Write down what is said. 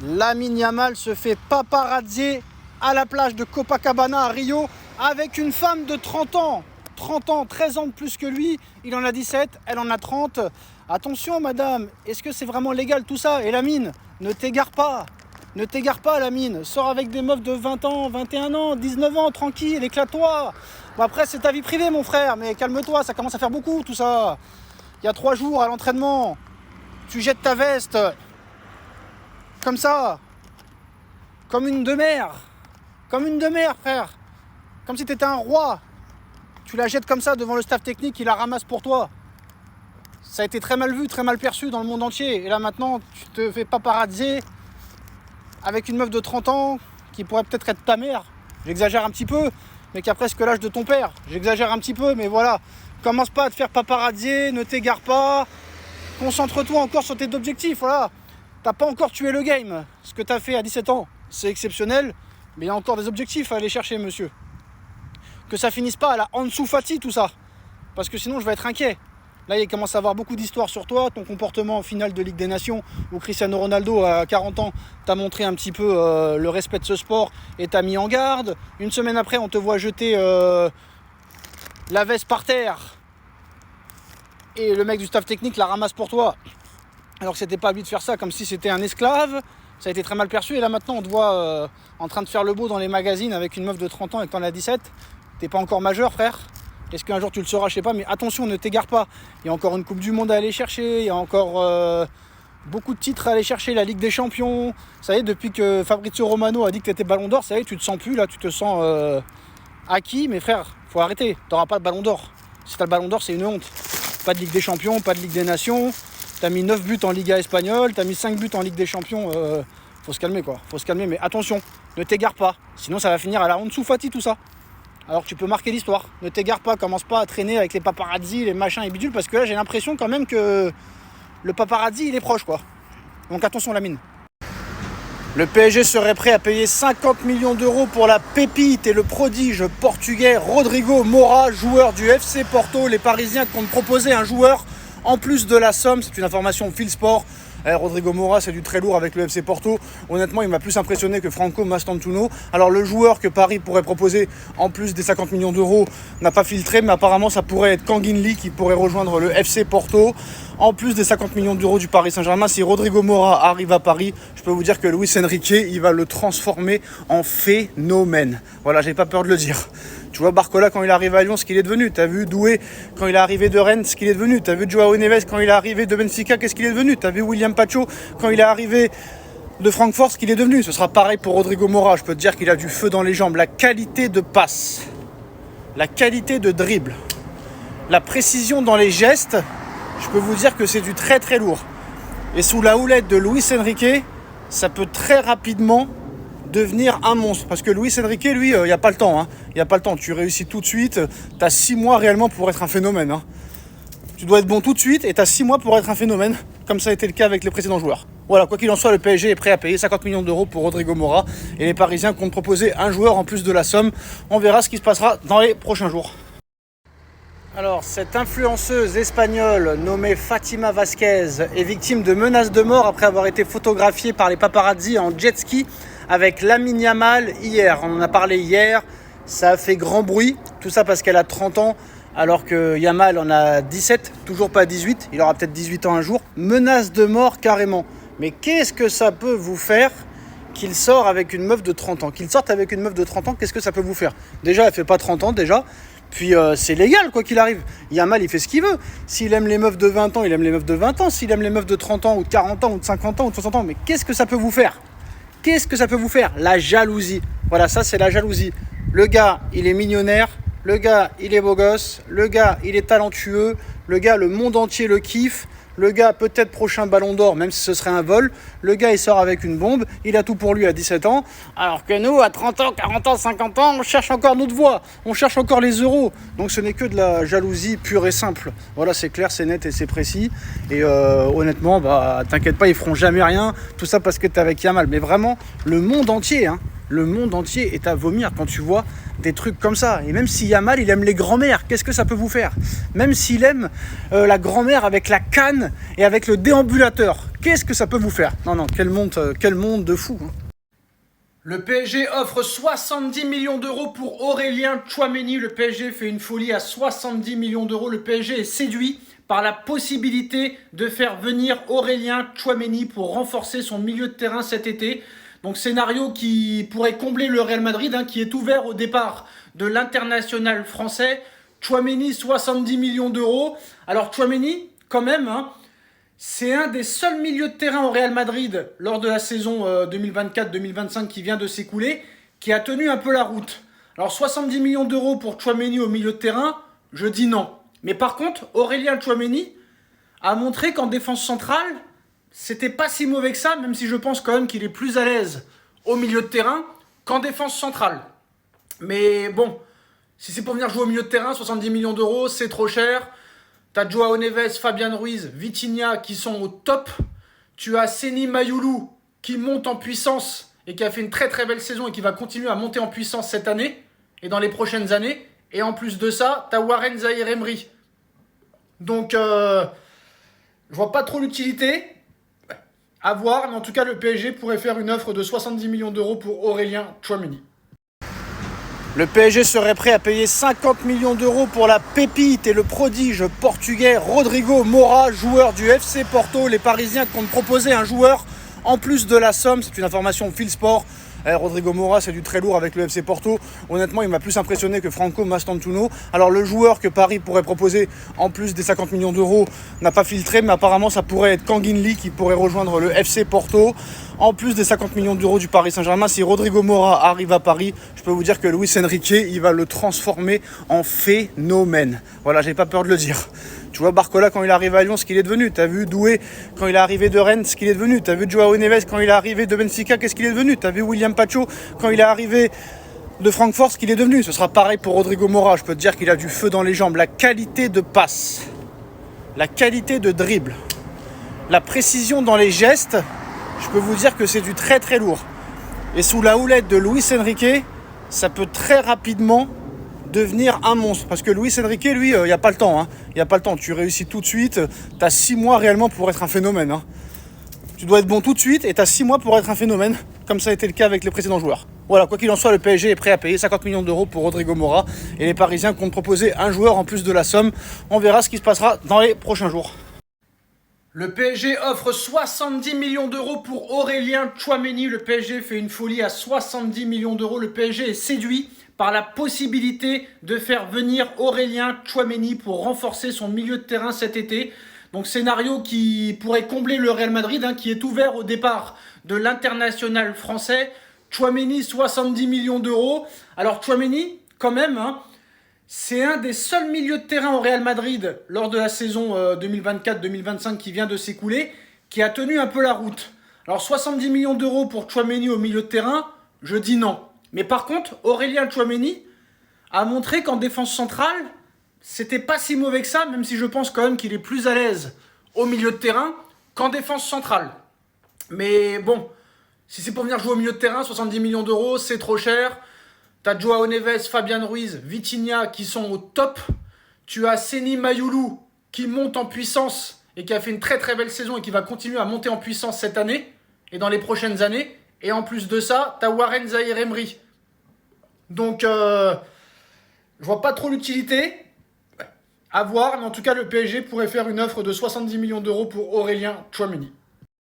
Lamine Yamal se fait paparazzier à la plage de Copacabana à Rio avec une femme de 30 ans. 30 ans, 13 ans de plus que lui. Il en a 17, elle en a 30. Attention madame, est-ce que c'est vraiment légal tout ça? Et Lamine, ne t'égare pas. Ne t'égare pas Lamine. Sors avec des meufs de 20 ans, 21 ans, 19 ans, tranquille, éclate-toi. Bon après c'est ta vie privée mon frère, mais calme-toi, ça commence à faire beaucoup tout ça. Il y a 3 jours à l'entraînement, tu jettes ta veste. Comme ça, comme une demeure, frère, comme si t'étais un roi. Tu la jettes comme ça devant le staff technique, il la ramasse pour toi. Ça a été très mal vu, très mal perçu dans le monde entier. Et là maintenant, tu te fais paparazzier avec une meuf de 30 ans qui pourrait peut-être être ta mère. J'exagère un petit peu, mais qui a presque l'âge de ton père. J'exagère un petit peu, mais voilà. Commence pas à te faire paparazzier, ne t'égare pas. Concentre-toi encore sur tes objectifs, voilà. T'as pas encore tué le game. Ce que t'as fait à 17 ans, c'est exceptionnel, mais il y a encore des objectifs à aller chercher, monsieur. Que ça finisse pas à la Ansu Fati, tout ça. Parce que sinon, je vais être inquiet. Là, il commence à avoir beaucoup d'histoires sur toi. Ton comportement en finale de Ligue des Nations, où Cristiano Ronaldo, à 40 ans, t'a montré un petit peu le respect de ce sport et t'a mis en garde. Une semaine après, on te voit jeter la veste par terre. Et le mec du staff technique la ramasse pour toi. Alors que c'était pas à lui de faire ça, comme si c'était un esclave. Ça a été très mal perçu. Et là maintenant on te voit en train de faire le beau dans les magazines avec une meuf de 30 ans et que t'en as 17. T'es pas encore majeur, frère. Est-ce qu'un jour tu le seras? Je sais pas, mais attention, ne t'égare pas. Il y a encore une Coupe du Monde à aller chercher. Il y a encore beaucoup de titres à aller chercher. La Ligue des Champions. Ça y est, depuis que Fabrizio Romano a dit que t'étais Ballon d'Or, ça y est, tu te sens plus là, tu te sens acquis. Mais frère, faut arrêter. T'auras pas de Ballon d'Or. Si t'as le Ballon d'Or, c'est une honte. Pas de Ligue des Champions, pas de Ligue des Nations. T'as mis 9 buts en Liga espagnole, t'as mis 5 buts en Ligue des Champions. Faut se calmer quoi, faut se calmer. Mais attention, ne t'égare pas. Sinon ça va finir à la Ansu Fati tout ça. Alors que tu peux marquer l'histoire. Ne t'égare pas, commence pas à traîner avec les paparazzis, les machins et bidules. Parce que là j'ai l'impression quand même que le paparazzi il est proche quoi. Donc attention Lamine. Le PSG serait prêt à payer 50 millions d'euros pour la pépite et le prodige portugais Rodrigo Moura, joueur du FC Porto. Les Parisiens comptent proposer un joueur en plus de la somme. C'est une information Fil Sport. Rodrigo Moura, c'est du très lourd avec le FC Porto. Honnêtement, il m'a plus impressionné que Franco Mastantuono. Alors le joueur que Paris pourrait proposer en plus des 50 millions d'euros n'a pas filtré, mais apparemment ça pourrait être Kangin Lee qui pourrait rejoindre le FC Porto. En plus des 50 millions d'euros du Paris Saint-Germain, si Rodrigo Moura arrive à Paris, je peux vous dire que Luis Enrique, il va le transformer en phénomène. Voilà, j'ai pas peur de le dire. Tu vois Barcola quand il est arrivé à Lyon, ce qu'il est devenu. T'as vu Doué quand il est arrivé de Rennes, ce qu'il est devenu. T'as vu Joao Neves quand il est arrivé de Benfica, qu'est-ce qu'il est devenu. T'as vu William Pacho quand il est arrivé de Francfort, ce qu'il est devenu. Ce sera pareil pour Rodrigo Moura. Je peux te dire qu'il a du feu dans les jambes. La qualité de passe, la qualité de dribble, la précision dans les gestes, je peux vous dire que c'est du très très lourd. Et sous la houlette de Luis Enrique, ça peut très rapidement devenir un monstre. Parce que Luis Enrique, lui, il n'y a pas le temps. Il n'y a pas le temps. Tu réussis tout de suite. Tu as 6 mois réellement pour être un phénomène. Tu dois être bon tout de suite et tu as 6 mois pour être un phénomène, comme ça a été le cas avec les précédents joueurs. Voilà, quoi qu'il en soit, le PSG est prêt à payer 50 millions d'euros pour Rodrigo Moura. Et les Parisiens comptent proposer un joueur en plus de la somme. On verra ce qui se passera dans les prochains jours. Alors, cette influenceuse espagnole nommée Fatima Vasquez est victime de menaces de mort après avoir été photographiée par les paparazzi en jet ski avec Lamine Yamal hier. On en a parlé hier, ça a fait grand bruit, tout ça parce qu'elle a 30 ans alors que Yamal en a 17, toujours pas 18, il aura peut-être 18 ans un jour. Menace de mort carrément. Mais qu'est-ce que ça peut vous faire qu'il sort avec une meuf de 30 ans? Qu'il sorte avec une meuf de 30 ans, qu'est-ce que ça peut vous faire? Déjà, elle fait pas 30 ans déjà. Puis c'est légal quoi qu'il arrive. Yamal il fait ce qu'il veut. S'il aime les meufs de 20 ans, il aime les meufs de 20 ans. S'il aime les meufs de 30 ans ou de 40 ans ou de 50 ans ou de 60 ans, mais qu'est-ce que ça peut vous faire? Qu'est-ce que ça peut vous faire? La jalousie. Voilà, ça c'est la jalousie. Le gars, il est millionnaire. Le gars, il est beau gosse. Le gars, il est talentueux. Le gars, le monde entier le kiffe. Le gars, peut-être prochain ballon d'or, même si ce serait un vol. Le gars, il sort avec une bombe. Il a tout pour lui à 17 ans. Alors que nous, à 30 ans, 40 ans, 50 ans, on cherche encore notre voie. On cherche encore les euros. Donc ce n'est que de la jalousie pure et simple. Voilà, c'est clair, c'est net et c'est précis. Et honnêtement, t'inquiète pas, ils feront jamais rien. Tout ça parce que t'es avec Yamal. Mais vraiment, le monde entier, Le monde entier est à vomir quand tu vois des trucs comme ça. Et même si Yamal, il aime les grands-mères, qu'est-ce que ça peut vous faire? Même s'il aime la grand-mère avec la canne et avec le déambulateur, qu'est-ce que ça peut vous faire? Non, quel monde de fou, hein. Le PSG offre 70 millions d'euros pour Aurélien Tchouaméni. Le PSG fait une folie à 70 millions d'euros. Le PSG est séduit par la possibilité de faire venir Aurélien Tchouaméni pour renforcer son milieu de terrain cet été. Donc scénario qui pourrait combler le Real Madrid, hein, qui est ouvert au départ de l'international français. Tchouaméni, 70 millions d'euros. Alors Tchouaméni, quand même, hein, c'est un des seuls milieux de terrain au Real Madrid lors de la saison 2024-2025 qui vient de s'écouler, qui a tenu un peu la route. Alors 70 millions d'euros pour Tchouaméni au milieu de terrain, je dis non. Mais par contre, Aurélien Tchouaméni a montré qu'en défense centrale, c'était pas si mauvais que ça, même si je pense quand même qu'il est plus à l'aise au milieu de terrain qu'en défense centrale. Mais bon, si c'est pour venir jouer au milieu de terrain, 70 millions d'euros, c'est trop cher. T'as Joao Neves, Fabian Ruiz, Vitinha qui sont au top. Tu as Seny Mayoulou qui monte en puissance et qui a fait une très très belle saison et qui va continuer à monter en puissance cette année et dans les prochaines années. Et en plus de ça, t'as Warren Zaïre-Emery. Donc, je vois pas trop l'utilité. À voir, mais en tout cas, le PSG pourrait faire une offre de 70 millions d'euros pour Aurélien Tchouaméni. Le PSG serait prêt à payer 50 millions d'euros pour la pépite et le prodige portugais Rodrigo Moura, joueur du FC Porto. Les Parisiens comptent proposer un joueur en plus de la somme. C'est une information Fieldsport. Rodrigo Moura, c'est du très lourd avec le FC Porto. Honnêtement, il m'a plus impressionné que Franco Mastantuono. Alors le joueur que Paris pourrait proposer en plus des 50 millions d'euros n'a pas filtré, mais apparemment ça pourrait être Kangin Lee qui pourrait rejoindre le FC Porto. En plus des 50 millions d'euros du Paris Saint-Germain, si Rodrigo Moura arrive à Paris, je peux vous dire que Luis Enrique, il va le transformer en phénomène. Voilà, j'ai pas peur de le dire. Tu vois Barcola quand il arrive à Lyon, ce qu'il est devenu. Tu as vu Doué quand il est arrivé de Rennes, ce qu'il est devenu. Tu as vu Joao Neves quand il est arrivé de Benfica, qu'est-ce qu'il est devenu. Tu as vu William Pacho quand il est arrivé de Francfort, ce qu'il est devenu. Ce sera pareil pour Rodrigo Moura. Je peux te dire qu'il a du feu dans les jambes. La qualité de passe, la qualité de dribble, la précision dans les gestes, je peux vous dire que c'est du très très lourd. Et sous la houlette de Luis Enrique, ça peut très rapidement devenir un monstre. Parce que Luis Enrique, lui, il n'y a pas le temps. Il n'y a pas le temps. Tu réussis tout de suite. Tu as 6 mois réellement pour être un phénomène. Tu dois être bon tout de suite et tu as 6 mois pour être un phénomène, comme ça a été le cas avec les précédents joueurs. Voilà, quoi qu'il en soit, le PSG est prêt à payer 50 millions d'euros pour Rodrigo Moura. Et les Parisiens comptent proposer un joueur en plus de la somme. On verra ce qui se passera dans les prochains jours. Le PSG offre 70 millions d'euros pour Aurélien Tchouaméni. Le PSG fait une folie à 70 millions d'euros. Le PSG est séduit par la possibilité de faire venir Aurélien Tchouaméni pour renforcer son milieu de terrain cet été. Donc scénario qui pourrait combler le Real Madrid, hein, qui est ouvert au départ de l'international français. Tchouaméni, 70 millions d'euros. Alors Tchouaméni, quand même, hein, c'est un des seuls milieux de terrain au Real Madrid lors de la saison 2024-2025 qui vient de s'écouler, qui a tenu un peu la route. Alors 70 millions d'euros pour Tchouaméni au milieu de terrain, je dis non. Mais par contre, Aurélien Tchouaméni a montré qu'en défense centrale, c'était pas si mauvais que ça, même si je pense quand même qu'il est plus à l'aise au milieu de terrain qu'en défense centrale. Mais bon, si c'est pour venir jouer au milieu de terrain, 70 millions d'euros, c'est trop cher. Tu as Joao Neves, Fabian Ruiz, Vitinha qui sont au top. Tu as Seny Mayoulou qui monte en puissance et qui a fait une très très belle saison et qui va continuer à monter en puissance cette année et dans les prochaines années. Et en plus de ça, tu as Warren Zaïre-Emery. Donc, je vois pas trop l'utilité. À voir, mais en tout cas, le PSG pourrait faire une offre de 70 millions d'euros pour Aurélien Tchouaméni.